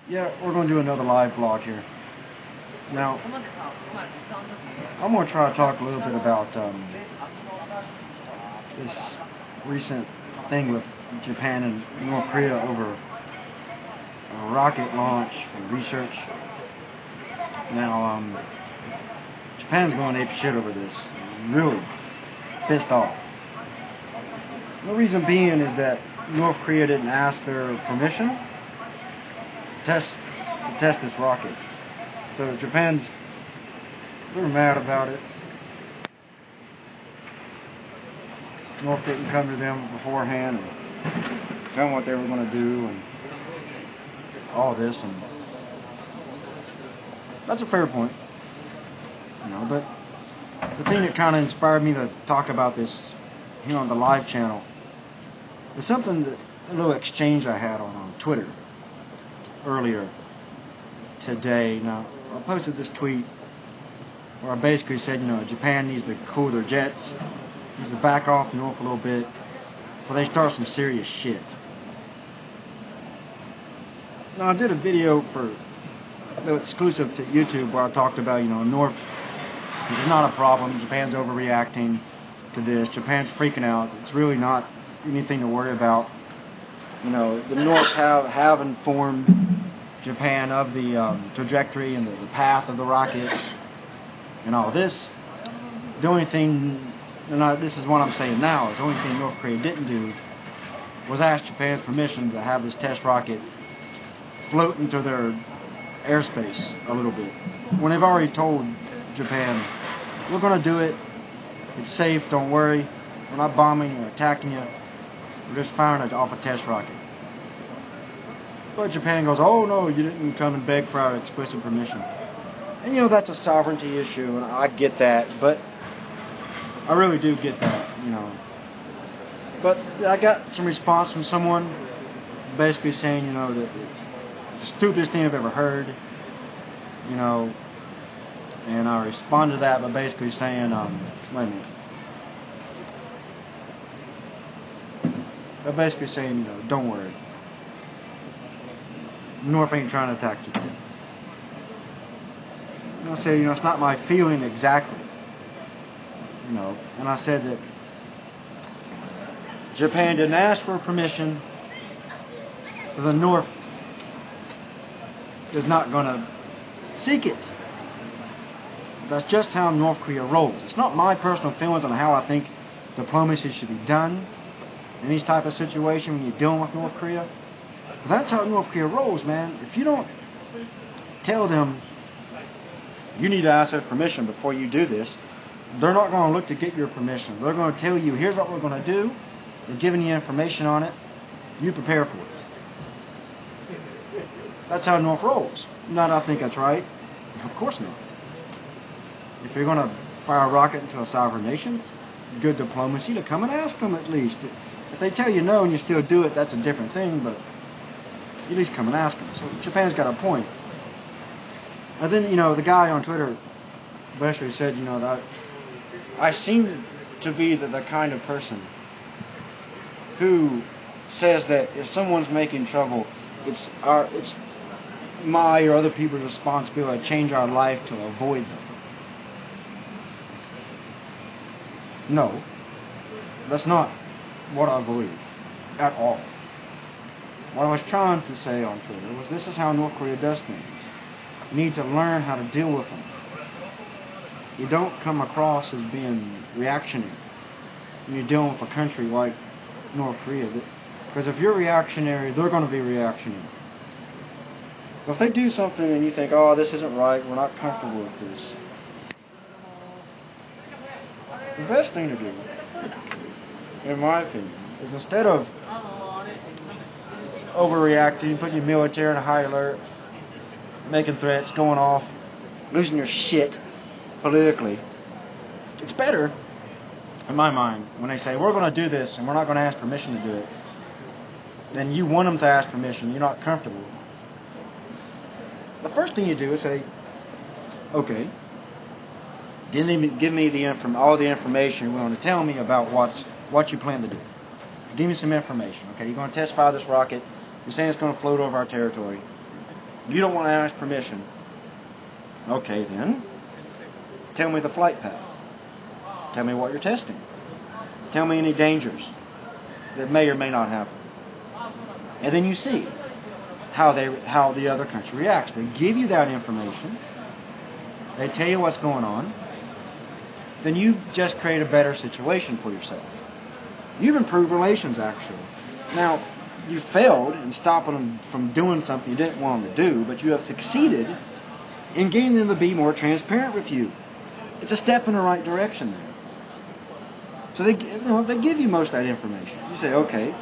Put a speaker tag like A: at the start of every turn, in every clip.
A: Yeah, we're going to do another live vlog here. Now, I'm going to try to talk a little bit about this recent thing with Japan and North Korea over a rocket launch for research. Now, Japan's going ape shit over this. Really pissed off. The reason being is that North Korea didn't ask their permission to test this rocket. So Japan's, they're mad about it. North didn't come to them beforehand and tell them what they were going to do and all this, and that's a fair point, you know. But the thing that kind of inspired me to talk about this here on the live channel is something that a little exchange I had on Twitter earlier today. Now, I posted this tweet where I basically said, you know, Japan needs to cool their jets, needs to back off North a little bit before they start some serious shit. Now, I did a video for exclusive to YouTube where I talked about, you know, North, this is not a problem, Japan's overreacting to this, Japan's freaking out, it's really not anything to worry about. You know, the North have informed Japan of the trajectory and the path of the rockets and all this. The only thing, and this is what I'm saying now, is the only thing North Korea didn't do was ask Japan's permission to have this test rocket float into their airspace a little bit. When they've already told Japan, we're going to do it, it's safe, don't worry, we're not bombing or attacking you, we're just firing it off a test rocket. But Japan goes, oh no, you didn't come and beg for our explicit permission. And you know, that's a sovereignty issue, and I get that, but I really do get that, you know. But I got some response from someone basically saying, you know, that it's the stupidest thing I've ever heard, you know, and I responded to that by basically saying, wait a minute. By basically saying, you know, don't worry. North ain't trying to attack Japan. And I said, you know, it's not my feeling exactly. You know, and I said that Japan didn't ask for permission, so the North is not going to seek it. That's just how North Korea rolls. It's not my personal feelings on how I think diplomacy should be done in these type of situations when you're dealing with North Korea. But that's how North Korea rolls, man. If you don't tell them you need to ask their permission before you do this, they're not going to look to get your permission. They're going to tell you, here's what we're going to do. They're giving you information on it. You prepare for it. That's how North rolls. Not I think that's right. Of course not. If you're going to fire a rocket into a sovereign nation, good diplomacy to come and ask them at least. If they tell you no and you still do it, that's a different thing, but you at least come and ask them. So Japan's got a point. And then, you know, the guy on Twitter basically said, you know, that I seem to be the kind of person who says that if someone's making trouble, it's my or other people's responsibility to change our life to avoid them. No, that's not what I believe at all. What I was trying to say on Twitter was this is how North Korea does things. You need to learn how to deal with them. You don't come across as being reactionary when you're dealing with a country like North Korea. Because if you're reactionary, they're going to be reactionary. But if they do something and you think, oh, this isn't right, we're not comfortable with this, the best thing to do, in my opinion, is instead of overreacting, putting your military on a high alert, making threats, going off, losing your shit politically, it's better, in my mind, when they say, we're going to do this and we're not going to ask permission to do it, then you want them to ask permission, you're not comfortable. The first thing you do is say, okay, give me all the information you're willing to tell me about what you plan to do. Give me some information. Okay, you're going to test fire this rocket. You're saying it's going to float over our territory. You don't want to ask permission. Okay, then. Tell me the flight path. Tell me what you're testing. Tell me any dangers that may or may not happen. And then you see how the other country reacts. They give you that information. They tell you what's going on. Then you just create a better situation for yourself. You've improved relations, actually. Now, you failed in stopping them from doing something you didn't want them to do, but you have succeeded in getting them to be more transparent with you. It's a step in the right direction there. So they give you most of that information. You say, okay,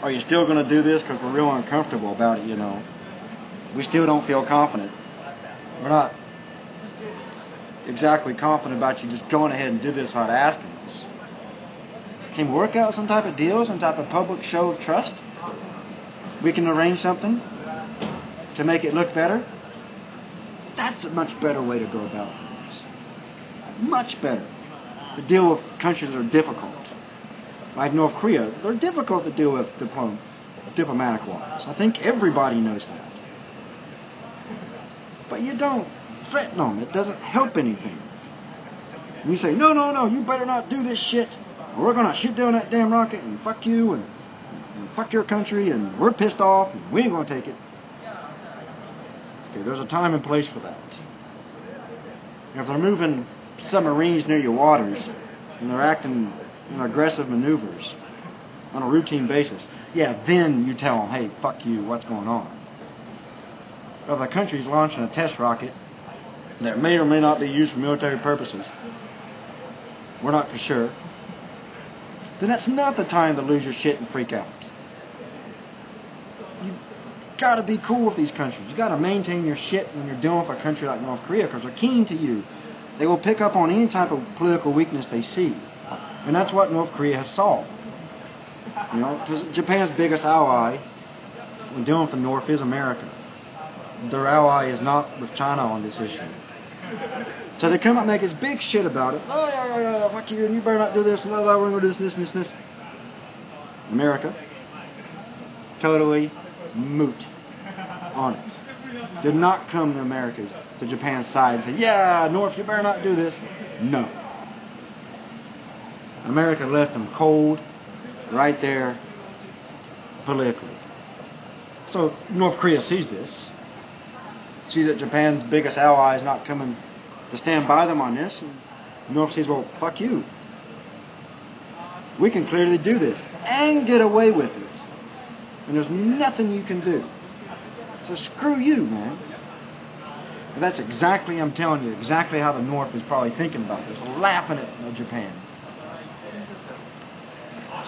A: are you still going to do this because we're real uncomfortable about it, We still don't feel confident. We're not exactly confident about you just going ahead and do this without asking us. Can we work out some type of deal, some type of public show of trust? We can arrange something to make it look better? That's a much better way to go about things. Much better. To deal with countries that are difficult. Like North Korea, they're difficult to deal with diplomatic-wise. I think everybody knows that. But you don't threaten them. It doesn't help anything. And you say, no, you better not do this shit. Or we're going to shoot down that damn rocket and fuck you and fuck your country and we're pissed off and we ain't going to take it. Okay, there's a time and place for that. And if they're moving submarines near your waters and they're acting in aggressive maneuvers on a routine basis, yeah, then you tell them, hey, fuck you, what's going on? But if the country's launching a test rocket that may or may not be used for military purposes, we're not for sure, then that's not the time to lose your shit and freak out. You've got to be cool with these countries. You've got to maintain your shit when you're dealing with a country like North Korea because they're keen to you. They will pick up on any type of political weakness they see. And that's what North Korea has solved. Because Japan's biggest ally when dealing with the North is America. Their ally is not with China on this issue. So they come up and make this big shit about it. Oh, yeah, fuck you, and you better not do this, and we're going to do this. America, totally moot on it. Did not come to Japan's side and say, yeah, North, you better not do this. No. America left them cold right there politically. So North Korea sees this. Sees that Japan's biggest ally is not coming to stand by them on this. And North says, well, fuck you. We can clearly do this and get away with it. And there's nothing you can do. So screw you, man. And that's exactly, I'm telling you, exactly how the North is probably thinking about this. Laughing at Japan.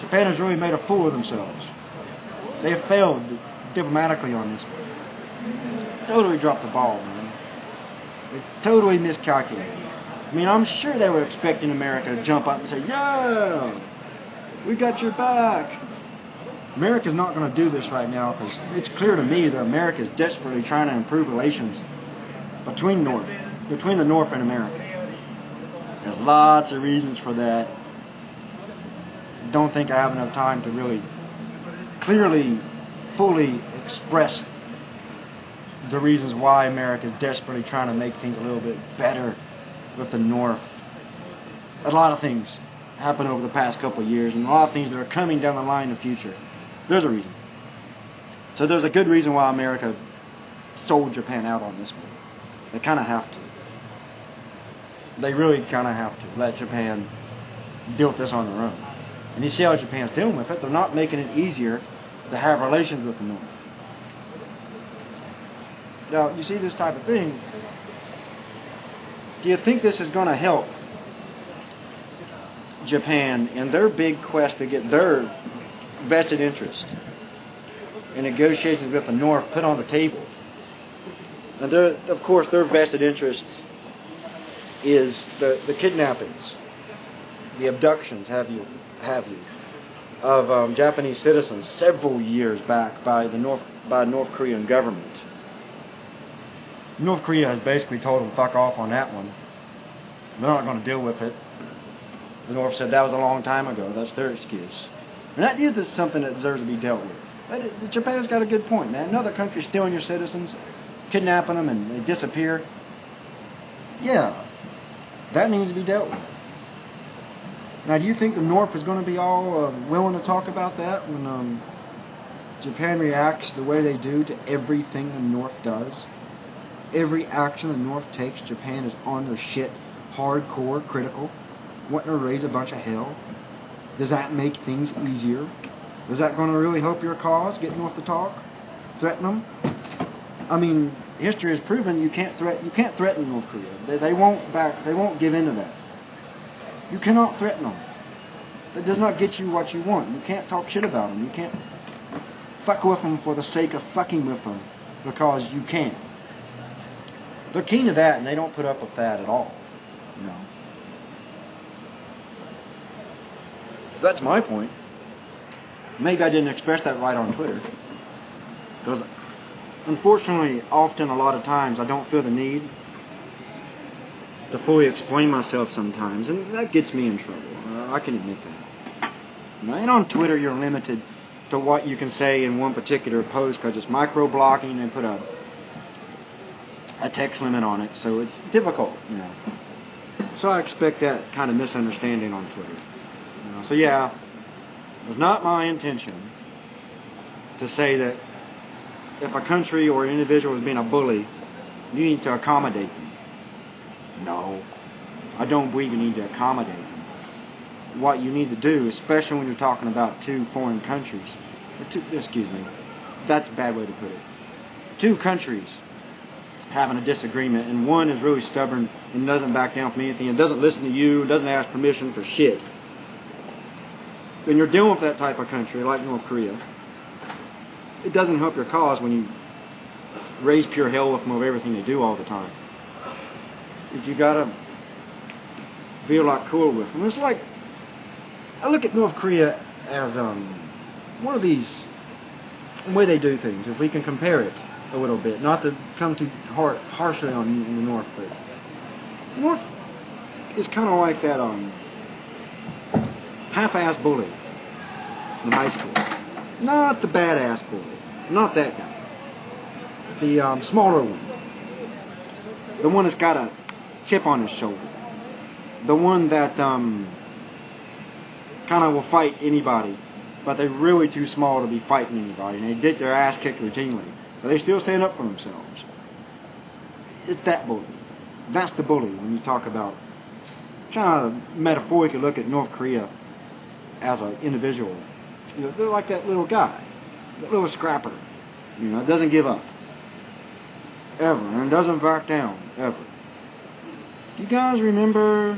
A: Japan has really made a fool of themselves. They have failed diplomatically on this one. Totally dropped the ball, man. They totally miscalculated. I mean, I'm sure they were expecting America to jump up and say, yeah, we got your back. America's not going to do this right now because it's clear to me that America is desperately trying to improve relations between the North and America. There's lots of reasons for that. Don't think I have enough time to really clearly, fully express the reasons why America is desperately trying to make things a little bit better with the North. A lot of things happened over the past couple of years, and a lot of things that are coming down the line in the future. There's a reason. So there's a good reason why America sold Japan out on this one. They kind of have to. They really kind of have to let Japan deal with this on their own. And you see how Japan's dealing with it. They're not making it easier to have relations with the North. Now, you see this type of thing. Do you think this is going to help Japan in their big quest to get their vested interest in negotiations with the North put on the table? And of course, their vested interest is the kidnappings, the abductions, have you, of Japanese citizens several years back by the North Korean government. North Korea has basically told them fuck off on that one. They're not going to deal with it. The North said that was a long time ago. That's their excuse. And that is something that deserves to be dealt with. Japan's got a good point, man. Another country stealing your citizens, kidnapping them, and they disappear. Yeah, that needs to be dealt with. Now, do you think the North is going to be all willing to talk about that when Japan reacts the way they do to everything the North does? Every action the North takes, Japan is on their shit, hardcore, critical, wanting to raise a bunch of hell. Does that make things easier? Is that going to really help your cause, get North to talk? Threaten them? I mean, history has proven you can't threaten North Korea. They won't give in to that. You cannot threaten them. That does not get you what you want. You can't talk shit about them. You can't fuck with them for the sake of fucking with them because you can. They're keen to that, and they don't put up with that at all. You know. That's my point. Maybe I didn't express that right on Twitter, because unfortunately, often, a lot of times, I don't feel the need to fully explain myself sometimes, and that gets me in trouble. I can admit that. And on Twitter, you're limited to what you can say in one particular post because it's micro-blocking and put a text limit on it, so it's difficult, you know. So I expect that kind of misunderstanding on Twitter. You know? So yeah, it was not my intention to say that if a country or an individual is being a bully, you need to accommodate them. No, I don't believe you need to accommodate them. What you need to do, especially when you're talking about two foreign countries, that's a bad way to put it. Two countries having a disagreement, and one is really stubborn and doesn't back down from anything, and doesn't listen to you, doesn't ask permission for shit. When you're dealing with that type of country, like North Korea, it doesn't help your cause when you raise pure hell with them over everything they do all the time. If you gotta be a lot cool with them. It's like, I look at North Korea as one of these, the way they do things, if we can compare it a little bit, not to come too harshly on the North, but North is kind of like that half-ass bully in high school. Not the badass bully, not that guy. The smaller one. The one that's got a chip on his shoulder. The one that kind of will fight anybody, but they're really too small to be fighting anybody, and they get their ass kicked routinely, but they still stand up for themselves. It's that bully. That's the bully when you talk about trying to metaphorically look at North Korea as an individual. You know, they're like that little guy, that little scrapper. You know, doesn't give up ever, and doesn't back down ever. Do you guys remember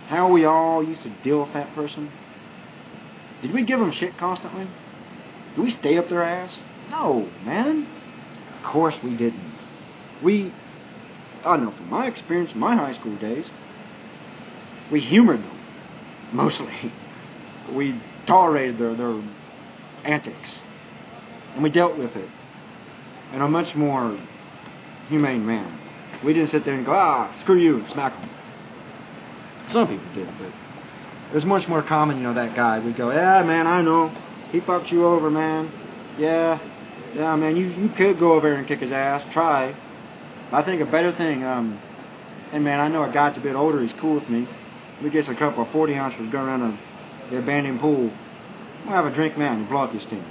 A: how we all used to deal with that person? Did we give them shit constantly? Did we stay up their ass? No, man. Of course we didn't. I know from my experience in my high school days, we humored them, mostly. We tolerated their antics. And we dealt with it in a much more humane manner. We didn't sit there and go, screw you, and smack them. Some people did, but it was much more common, you know, that guy. We'd go, yeah, man, I know. He fucked you over, man. Yeah, man, you could go over there and kick his ass. Try. I think a better thing, and man, I know a guy that's a bit older, he's cool with me. We get a couple of 40-ounces, go around the abandoned pool. We'll have a drink, man, and blow up your steam.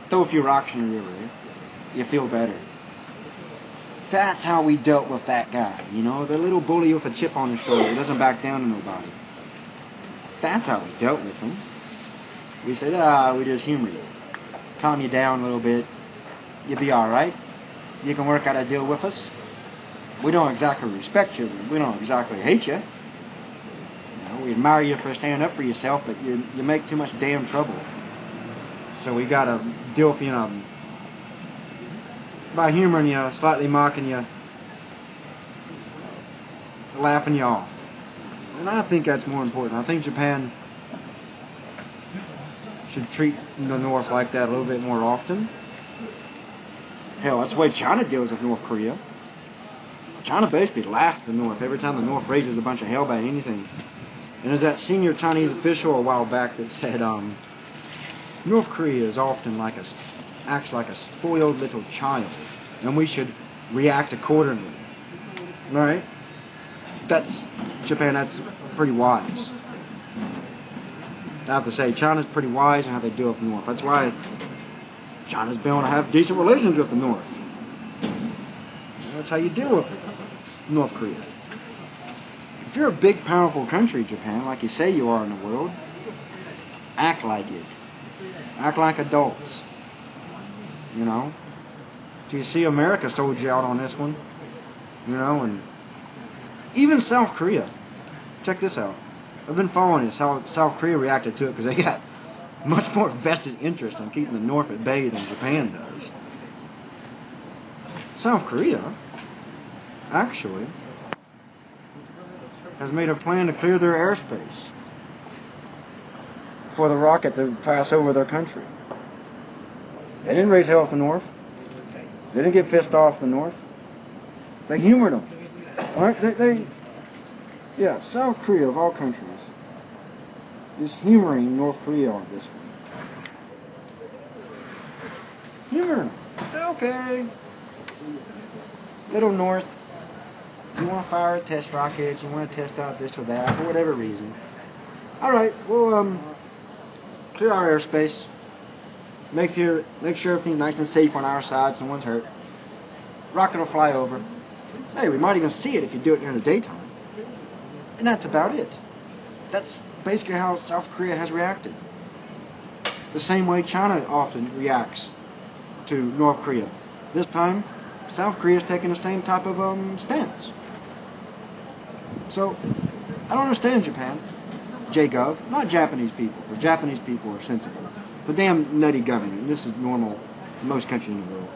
A: Throw a few rocks in the river, eh? You feel better. That's how we dealt with that guy, you know, the little bully with a chip on his shoulder who doesn't back down to nobody. That's how we dealt with him. We said, we just humor you. Calm you down a little bit. You'll be alright. You can work out a deal with us. We don't exactly respect you. We don't exactly hate you. We admire you for standing up for yourself, but you make too much damn trouble. So we got to deal with you, by humoring you, slightly mocking you, laughing you off. And I think that's more important. I think Japan should treat the North like that a little bit more often. Hell, that's the way China deals with North Korea. China basically laughs at the North every time the North raises a bunch of hell about anything. And there's that senior Chinese official a while back that said, North Korea is often acts like a spoiled little child, and we should react accordingly. Right? That's Japan. That's pretty wise. I have to say, China's pretty wise in how they deal with the North. That's why China's been able to have decent relations with the North. That's how you deal with North Korea. If you're a big, powerful country, Japan, like you say you are in the world, act like it. Act like adults. You know? Do you see America sold you out on this one? You know, and even South Korea. Check this out. I've been following this, how South Korea reacted to it, because they got much more vested interest in keeping the North at bay than Japan does. South Korea, actually, has made a plan to clear their airspace for the rocket to pass over their country. They didn't raise hell at the North. They didn't get pissed off the North. They humored them. All right? Yeah, South Korea, of all countries, is humoring North Korea on this one. Humoring them. Okay. Little North, you want to fire a test rocket, you want to test out this or that, for whatever reason. Alright, we'll clear our airspace. Make sure everything's nice and safe on our side, someone's hurt. Rocket will fly over. Hey, we might even see it if you do it during the daytime. And that's about it. That's basically how South Korea has reacted. The same way China often reacts to North Korea. This time, South Korea is taking the same type of stance. So, I don't understand Japan. J-Gov, not Japanese people, because Japanese people are sensible. The damn nutty government, and this is normal in most countries in the world.